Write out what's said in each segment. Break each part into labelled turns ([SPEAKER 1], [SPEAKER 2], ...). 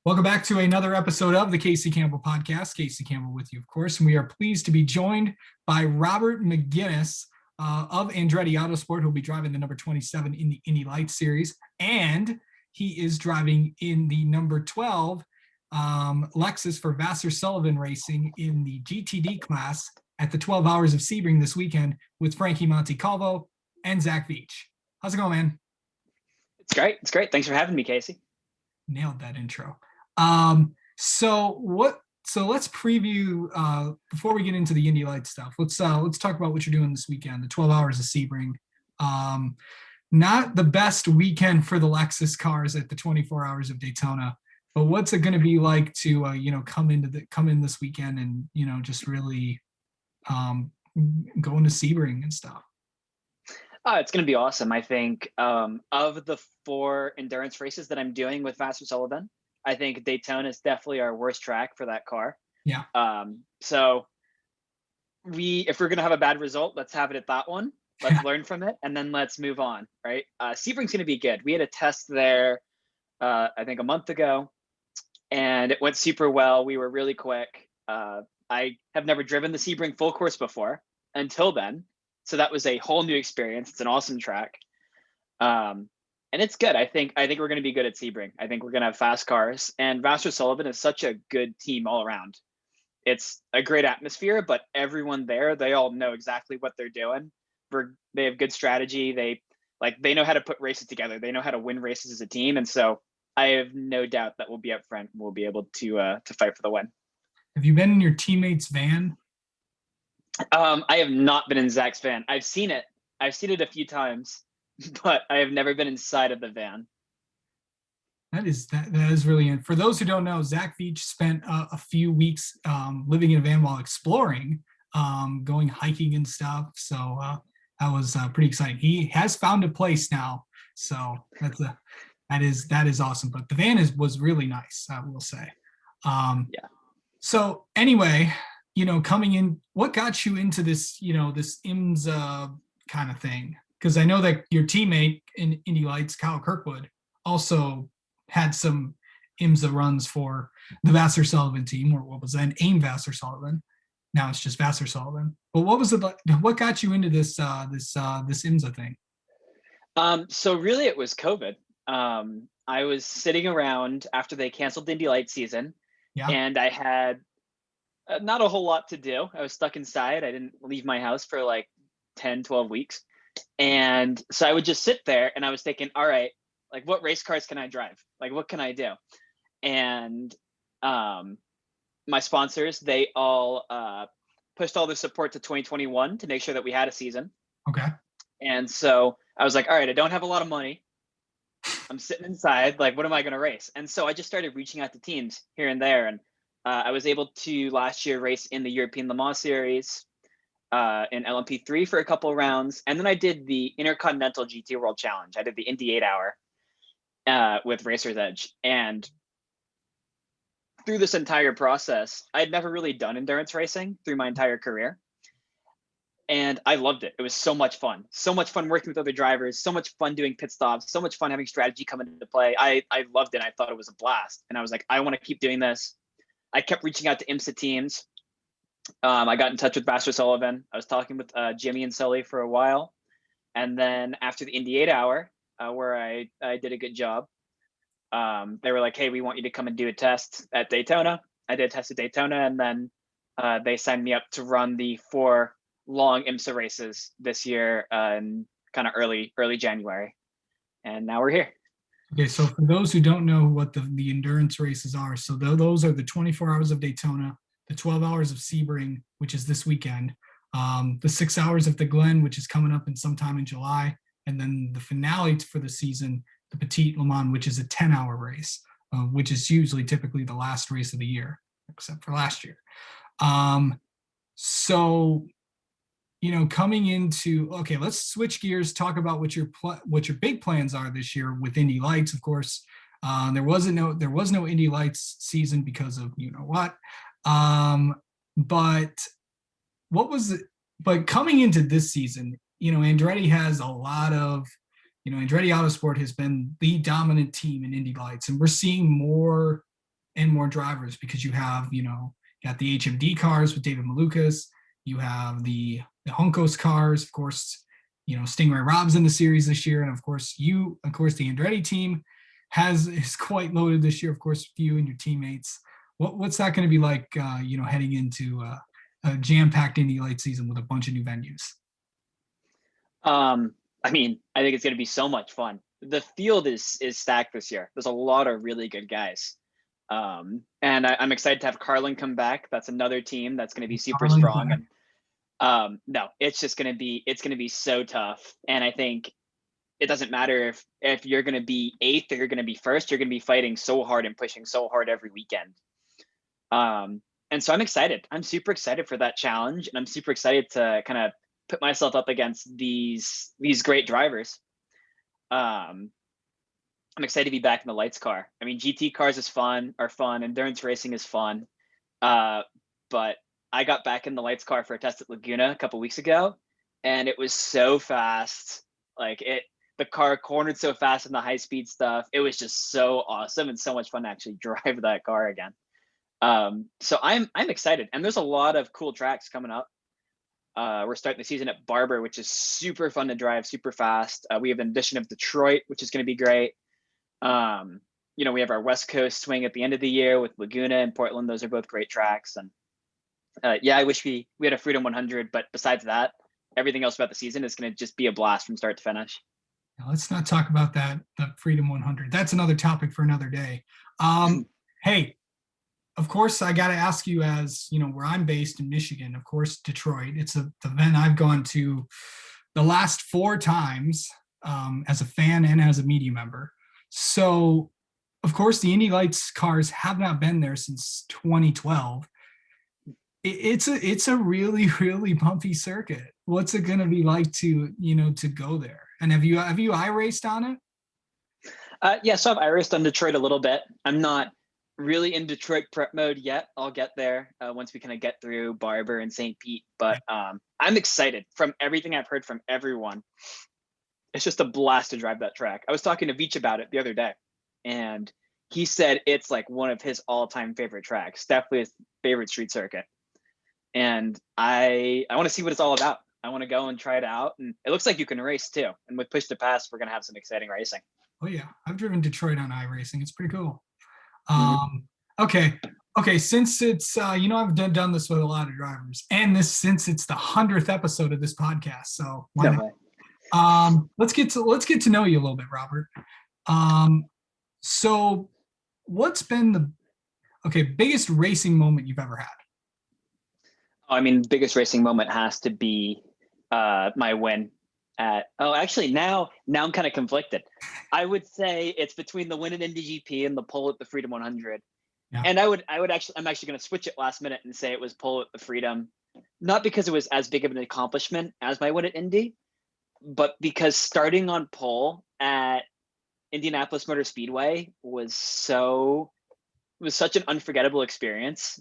[SPEAKER 1] Welcome back to another episode of the Casey Campbell Podcast. Casey Campbell with you, of course, and we are pleased to be joined by Robert Megennis of Andretti Autosport, who'll be driving the number 27 in the Indy Lights Series, and he is driving in the number 12 Lexus for Vasser Sullivan Racing in the GTD class at the 12 Hours of Sebring this weekend with Frankie Montecalvo and Zach Veach. How's it going, man?
[SPEAKER 2] It's great. It's great. Thanks for having me, Casey.
[SPEAKER 1] Nailed that intro. So let's preview before we get into the Indy Lights stuff. Let's talk about what you're doing this weekend, the 12 Hours of Sebring. Not the best weekend for the Lexus cars at the 24 Hours of Daytona, but what's it going to be like to come in this weekend and just really go into Sebring and stuff?
[SPEAKER 2] It's going to be awesome. I think of the 4 endurance races that I'm doing with Vasser Sullivan, I think Daytona is definitely our worst track for that car.
[SPEAKER 1] Yeah.
[SPEAKER 2] So if we're going to have a bad result, let's have it at that one. Let's learn from it, and then let's move on, right? Sebring's going to be good. We had a test there, I think a month ago, and it went super well. We were really quick. I have never driven the Sebring full course before until then. So that was a whole new experience. It's an awesome track. And it's good. I think we're going to be good at Sebring. I think we're going to have fast cars, and Vasser Sullivan is such a good team all around. It's a great atmosphere, but everyone there, they all know exactly what they're doing. They have good strategy. They know how to put races together. They know how to win races as a team. And so I have no doubt that we'll be up front. We'll be able to fight for the win.
[SPEAKER 1] Have you been in your teammate's van?
[SPEAKER 2] I have not been in Zach's van. I've seen it a few times, but I have never been inside of the van.
[SPEAKER 1] That is really, for those who don't know, Zach Veach spent a few weeks living in a van while exploring, going hiking and stuff. So that was pretty exciting. He has found a place now, so that is awesome. But the van was really nice, I will say.
[SPEAKER 2] Yeah.
[SPEAKER 1] So anyway, coming in, what got you into this, this IMSA kind of thing? Because I know that your teammate in Indy Lights, Kyle Kirkwood, also had some IMSA runs for the Vasser Sullivan team, or what was then AIM Vasser Sullivan. Now it's just Vasser Sullivan. But what was it like? What got you into this IMSA thing?
[SPEAKER 2] So really, it was COVID. I was sitting around after they canceled the Indy Lights season, and I had not a whole lot to do. I was stuck inside. I didn't leave my house for like 10, 12 weeks. And so I would just sit there, and I was thinking, all right, like, what race cars can I drive? Like, what can I do? And my sponsors, they all pushed all their support to 2021 to make sure that we had a season.
[SPEAKER 1] Okay.
[SPEAKER 2] And so I was like, all right, I don't have a lot of money. I'm sitting inside. Like, what am I going to race? And so I just started reaching out to teams here and there. And I was able to last year race in the European Le Mans Series, in LMP3 for a couple of rounds. And then I did the Intercontinental GT World Challenge. I did the Indy 8-hour with Racer's Edge. And through this entire process, I had never really done endurance racing through my entire career. And I loved it. It was so much fun. So much fun working with other drivers, so much fun doing pit stops, so much fun having strategy come into play. I loved it. I thought it was a blast. And I was like, I want to keep doing this. I kept reaching out to IMSA teams. I got in touch with Vasser Sullivan. I was talking with Jimmy and Sully for a while. And then after the Indy 8-hour, where I did a good job, they were like, hey, we want you to come and do a test at Daytona. I did a test at Daytona, and then they signed me up to run the 4 long IMSA races this year in kind of early January. And now we're here.
[SPEAKER 1] Okay, so for those who don't know what the endurance races are, so those are the 24 Hours of Daytona, the 12 Hours of Sebring, which is this weekend, the 6 Hours of the Glen, which is coming up in sometime in July, and then the finale for the season, the Petit Le Mans, which is a 10-hour race, which is typically the last race of the year, except for last year. So, coming into, okay, let's switch gears, talk about what your big plans are this year with Indy Lights. Of course, there was no Indy Lights season because of what. But what was it? But coming into this season, Andretti has a lot of, Andretti Autosport has been the dominant team in Indy Lights, and we're seeing more and more drivers because you have, got the HMD cars with David Malukas. You have the Juncos cars, of course, Stingray Rob's in the series this year. And of course, the Andretti team is quite loaded this year, of course, with you and your teammates. What's that going to be like, heading into a jam-packed Indy Light season with a bunch of new venues?
[SPEAKER 2] I mean, I think it's going to be so much fun. The field is stacked this year. There's a lot of really good guys. And I'm excited to have Carlin come back. That's another team that's going to be super strong. And no, it's going to be so tough. And I think it doesn't matter if you're going to be 8th or you're going to be 1st, you're going to be fighting so hard and pushing so hard every weekend. And so I'm excited. I'm super excited for that challenge. And I'm super excited to kind of put myself up against these great drivers. I'm excited to be back in the lights car. I mean, GT cars are fun. Endurance racing is fun. But I got back in the lights car for a test at Laguna a couple weeks ago, and it was so fast. The car cornered so fast in the high speed stuff. It was just so awesome and so much fun to actually drive that car again. So I'm excited, and there's a lot of cool tracks coming up. We're starting the season at Barber, which is super fun to drive, super fast. We have an addition of Detroit, which is going to be great. We have our West Coast swing at the end of the year with Laguna and Portland. Those are both great tracks. And I wish we had a Freedom 100, but besides that, everything else about the season is going to just be a blast from start to finish.
[SPEAKER 1] Now, let's not talk about the Freedom 100. That's another topic for another day. Hey, of course, I got to ask you, as where I'm based in Michigan, of course, Detroit. It's the event I've gone to the last 4 times as a fan and as a media member. So, of course, the Indy Lights cars have not been there since 2012. It's a really, really bumpy circuit. What's it going to be like to go there? And have you iRaced on it?
[SPEAKER 2] Yeah, so I've iRaced on Detroit a little bit. I'm not really in Detroit prep mode yet. I'll get there once we kind of get through Barber and St. Pete. But I'm excited from everything I've heard from everyone. It's just a blast to drive that track. I was talking to Veach about it the other day, and he said it's like one of his all-time favorite tracks, definitely his favorite street circuit. And I want to see what it's all about. I want to go and try it out. And it looks like you can race too. And with Push to Pass, we're going to have some exciting racing.
[SPEAKER 1] Oh yeah, I've driven Detroit on iRacing. It's pretty cool.
[SPEAKER 2] Mm-hmm.
[SPEAKER 1] Okay. Since it's I've done this with a lot of drivers, and since it's the 100th episode of this podcast, so why not? Let's get to know you a little bit, Robert. So what's been the biggest racing moment you've ever had?
[SPEAKER 2] I mean, biggest racing moment has to be my win at. Oh, actually, now I'm kind of conflicted. I would say it's between the win at IndyGP and the pole at the Freedom 100. Yeah. And I'm actually going to switch it last minute and say it was pole at the Freedom, not because it was as big of an accomplishment as my win at Indy, but because starting on pole at Indianapolis Motor Speedway was such an unforgettable experience,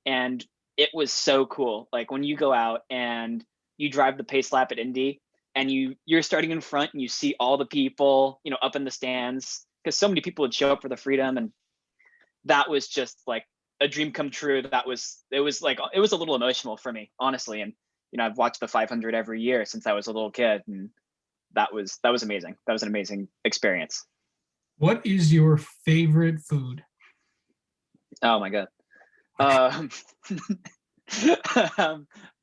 [SPEAKER 2] and it was so cool. Like when you go out and you drive the pace lap at Indy, and you're starting in front and you see all the people, up in the stands, because so many people would show up for the Freedom, and that was just like a dream come true. It was a little emotional for me, honestly. And I've watched the 500 every year since I was a little kid, and that was amazing. That was an amazing experience.
[SPEAKER 1] What is your favorite food?
[SPEAKER 2] Oh my God.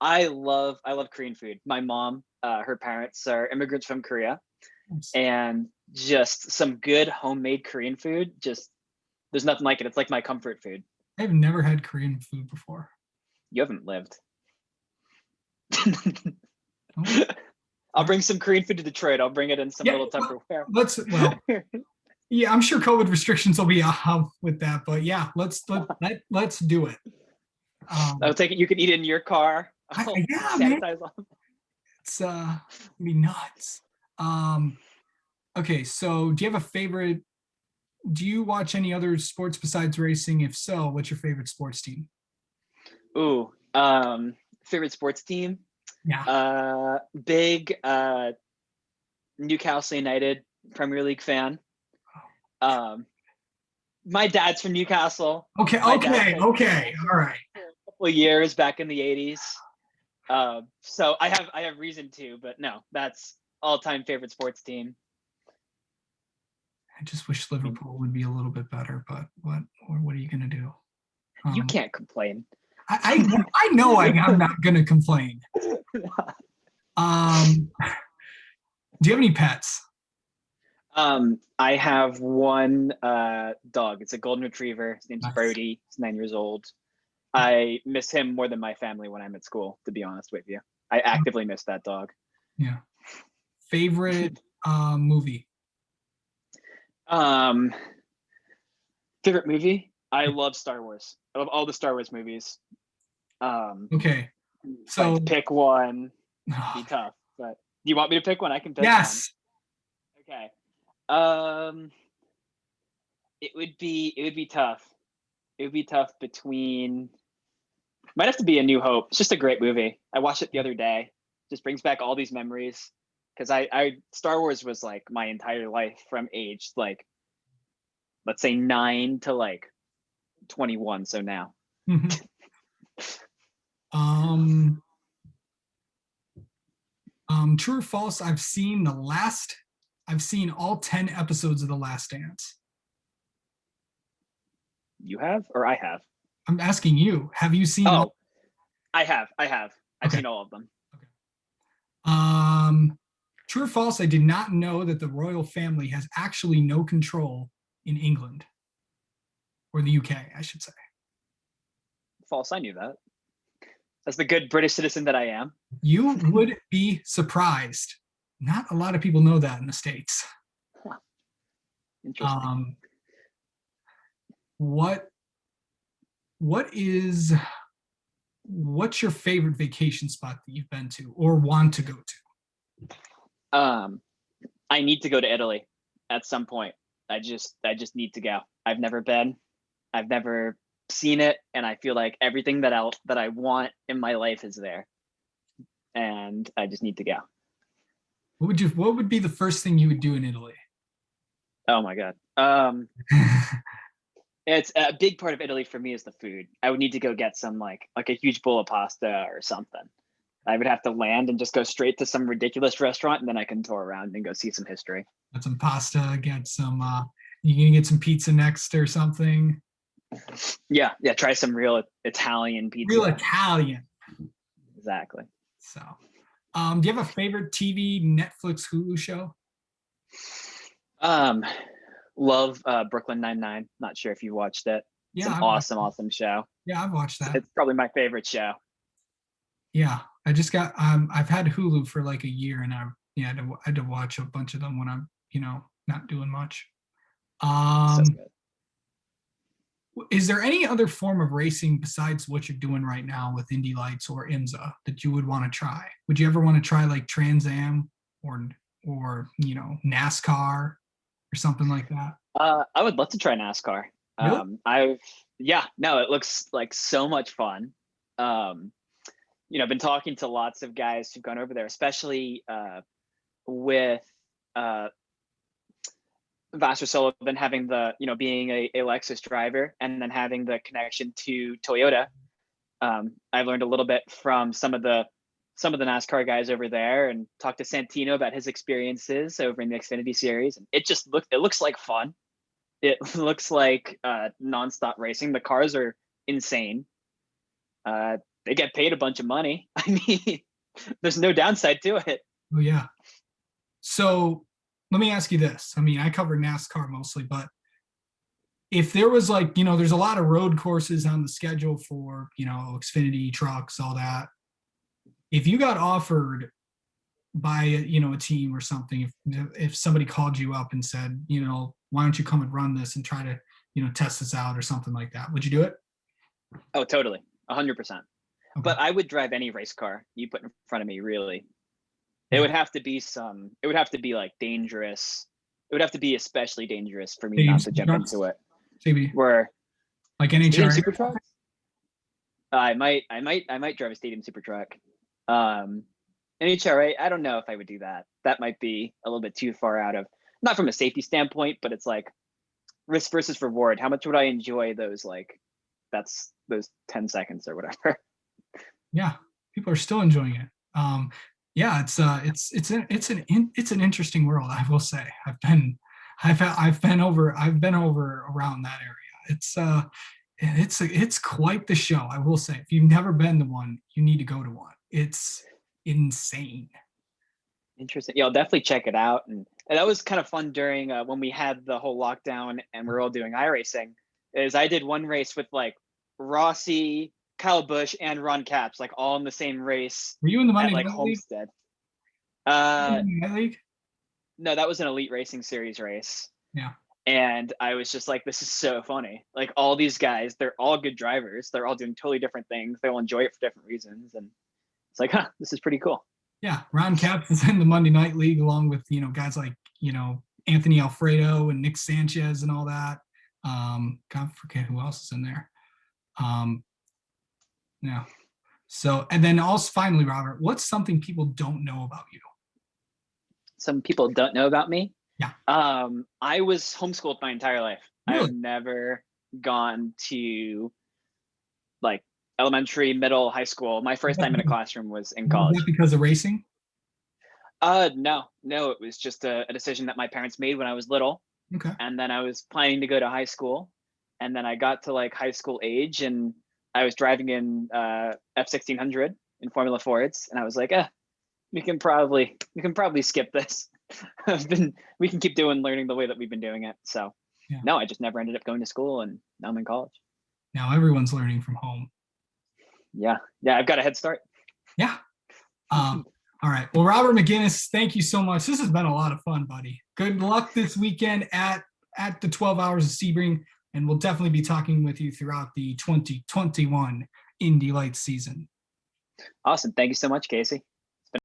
[SPEAKER 2] I love Korean food. My mom, her parents are immigrants from Korea. Nice. And just some good homemade Korean food. Just there's nothing like it. It's like my comfort food.
[SPEAKER 1] I've never had Korean food before.
[SPEAKER 2] You haven't lived. I'll bring some Korean food to Detroit. I'll bring it in some little Tupperware.
[SPEAKER 1] Yeah, I'm sure COVID restrictions will be out with that, but yeah, let's do it.
[SPEAKER 2] I'll take it. You can eat it in your car.
[SPEAKER 1] Yeah, man. It's be nuts. Okay, so do you have a favorite? Do you watch any other sports besides racing? If so, what's your favorite sports team?
[SPEAKER 2] Ooh, favorite sports team?
[SPEAKER 1] Yeah.
[SPEAKER 2] Big Newcastle United Premier League fan. My dad's from Newcastle.
[SPEAKER 1] Okay,
[SPEAKER 2] My dad
[SPEAKER 1] okay,
[SPEAKER 2] played
[SPEAKER 1] okay. All right.
[SPEAKER 2] for a couple of years back in the 80s. So I have reason to, but no, that's all-time favorite sports team.
[SPEAKER 1] I just wish
[SPEAKER 2] I mean,
[SPEAKER 1] Liverpool would be a little bit better, but what are you gonna do?
[SPEAKER 2] you
[SPEAKER 1] Um,
[SPEAKER 2] can't complain.
[SPEAKER 1] I know I'm not gonna complain. Um, do you have any pets?
[SPEAKER 2] I have one dog. It's a golden retriever. His name's
[SPEAKER 1] Nice.
[SPEAKER 2] Brody. He's 9 years old. I miss him more than my family when I'm at school, to be honest with you. I actively miss that dog.
[SPEAKER 1] Yeah. Favorite movie?
[SPEAKER 2] Um, favorite movie? I love Star Wars. I love all the Star Wars movies.
[SPEAKER 1] Okay.
[SPEAKER 2] If I had
[SPEAKER 1] So
[SPEAKER 2] to pick one, it'd be tough. But do you want me to pick one? I can pick one.
[SPEAKER 1] yes.
[SPEAKER 2] Okay. Um, it would be tough. It would be tough between. Might have to be A New Hope. It's just a great movie. I watched it the other day. Just brings back all these memories. Because I Star Wars was like my entire life from age like, let's say 9 to like 21. So now.
[SPEAKER 1] Mhm. Um, true or false? I've seen all 10 episodes of The Last Dance.
[SPEAKER 2] You have or I have?
[SPEAKER 1] I'm asking you, have you seen all?
[SPEAKER 2] Oh, I have. I have. I've
[SPEAKER 1] Okay.
[SPEAKER 2] seen all of them.
[SPEAKER 1] Okay. Um, true or false? I did not know that the royal family has actually no control in England or the UK, I should say.
[SPEAKER 2] False. I knew that. As the good British citizen that I am.
[SPEAKER 1] You would be surprised. Not a lot of people know that in the States.
[SPEAKER 2] Huh. Interesting.
[SPEAKER 1] What is what's your favorite vacation spot that you've been to or want to go to?
[SPEAKER 2] I need to go to Italy at some point. I just need to go. I've never been. I've never seen it, and I feel like everything that I want in my life is there, and I just need to go.
[SPEAKER 1] What would be the first thing you would do in Italy?
[SPEAKER 2] Oh my god. It's a big part of Italy for me is the food. I would need to go get some like a huge bowl of pasta or something. I would have to land and just go straight to some ridiculous restaurant, and then I can tour around and go see some history.
[SPEAKER 1] Get some pasta, get some you gonna get some pizza next or something.
[SPEAKER 2] Yeah, yeah. Try some real Italian
[SPEAKER 1] Real
[SPEAKER 2] pizza.
[SPEAKER 1] Italian.
[SPEAKER 2] Exactly.
[SPEAKER 1] So do you have a favorite TV, Netflix, Hulu show?
[SPEAKER 2] Um, love Brooklyn Nine-Nine. Not sure if you watched it. It's
[SPEAKER 1] Yeah,
[SPEAKER 2] an awesome, awesome show.
[SPEAKER 1] I've watched that.
[SPEAKER 2] It's probably my favorite show.
[SPEAKER 1] Yeah, I just got I've had Hulu for like a year, and I had to watch a bunch of them when I'm not doing much.
[SPEAKER 2] So
[SPEAKER 1] Um,
[SPEAKER 2] good.
[SPEAKER 1] is there any other form of racing besides what you're doing right now with Indy Lights or IMSA that you would want to try? Would you ever want to try like Trans Am or NASCAR or something like that?
[SPEAKER 2] I would love to try NASCAR.
[SPEAKER 1] Really?
[SPEAKER 2] Yeah, no, it looks like so much fun. Um, I've been talking to lots of guys who've gone over there, especially with uh, Vassar Sullivan having being a Lexus driver and then having the connection to Toyota. I've learned a little bit from some of the NASCAR guys over there and talked to Santino about his experiences over in the Xfinity series. And it looks like fun. It looks like nonstop racing. The cars are insane. They get paid a bunch of money. I mean, there's no downside to it.
[SPEAKER 1] Oh yeah. So let me ask you this. I mean, I cover NASCAR mostly, but if there was there's a lot of road courses on the schedule for, Xfinity trucks, all that. If you got offered by, a team or something, if somebody called you up and said, why don't you come and run this and try to, test this out or something like that, would you do it?
[SPEAKER 2] Oh, totally. 100%.
[SPEAKER 1] Okay.
[SPEAKER 2] But I would drive any race car you put in front of me, really.
[SPEAKER 1] Yeah.
[SPEAKER 2] It would have to be like dangerous. It would have to be especially dangerous for me
[SPEAKER 1] Stadium
[SPEAKER 2] not to jump
[SPEAKER 1] trucks?
[SPEAKER 2] into it.
[SPEAKER 1] Maybe
[SPEAKER 2] Where
[SPEAKER 1] like
[SPEAKER 2] stadium
[SPEAKER 1] NHRA?
[SPEAKER 2] super truck? I might drive a stadium super truck. NHRA, I don't know if I would do that. That might be a little bit too far out of, not from a safety standpoint, but it's like risk versus reward. How much would I enjoy those, like, that's those 10 seconds or whatever.
[SPEAKER 1] Yeah, people are still enjoying it. Yeah, it's an interesting world. I will say, I've been over around that area. It's quite the show. I will say, if you've never been to one, you need to go to one. It's insane.
[SPEAKER 2] Interesting. Yeah, I'll definitely check it out. And that was kind of fun during when we had the whole lockdown and we are all doing iRacing. Is I did one race with like Rossi, Kyle Busch, and Ron Capps, like all in the same race
[SPEAKER 1] Were you in the
[SPEAKER 2] at
[SPEAKER 1] Monday
[SPEAKER 2] like
[SPEAKER 1] Night League?
[SPEAKER 2] Homestead. Uh,
[SPEAKER 1] Night League?
[SPEAKER 2] no, that was an Elite Racing Series race.
[SPEAKER 1] Yeah.
[SPEAKER 2] And I was just like, this is so funny. Like all these guys, they're all good drivers. They're all doing totally different things. They all enjoy it for different reasons. And it's like, huh, this is pretty cool.
[SPEAKER 1] Yeah, Ron Capps is in the Monday Night League along with guys like Anthony Alfredo and Nick Sanchez and all that. God, forget who else is in there. Yeah. So, and then also finally, Robert, what's something people don't know about you?
[SPEAKER 2] Some people don't know about me.
[SPEAKER 1] Yeah.
[SPEAKER 2] I was homeschooled my entire life.
[SPEAKER 1] Really?
[SPEAKER 2] I've never gone to like elementary, middle, high school. My first time in a classroom was in college.
[SPEAKER 1] Was that because of racing?
[SPEAKER 2] No, it was just a decision that my parents made when I was little.
[SPEAKER 1] Okay.
[SPEAKER 2] And then I was planning to go to high school. And then I got to like high school age and I was driving in F1600 in Formula Fords. And I was like, we can probably skip this. We can keep learning the way that we've been doing it. So yeah. No, I just never ended up going to school and now I'm in college.
[SPEAKER 1] Now everyone's learning from home.
[SPEAKER 2] Yeah, I've got a head start.
[SPEAKER 1] Yeah. All right. Well, Robert Megennis, thank you so much. This has been a lot of fun, buddy. Good luck this weekend at the 12 Hours of Sebring, and we'll definitely be talking with you throughout the 2021 Indy Lights season.
[SPEAKER 2] Awesome. Thank you so much, Casey.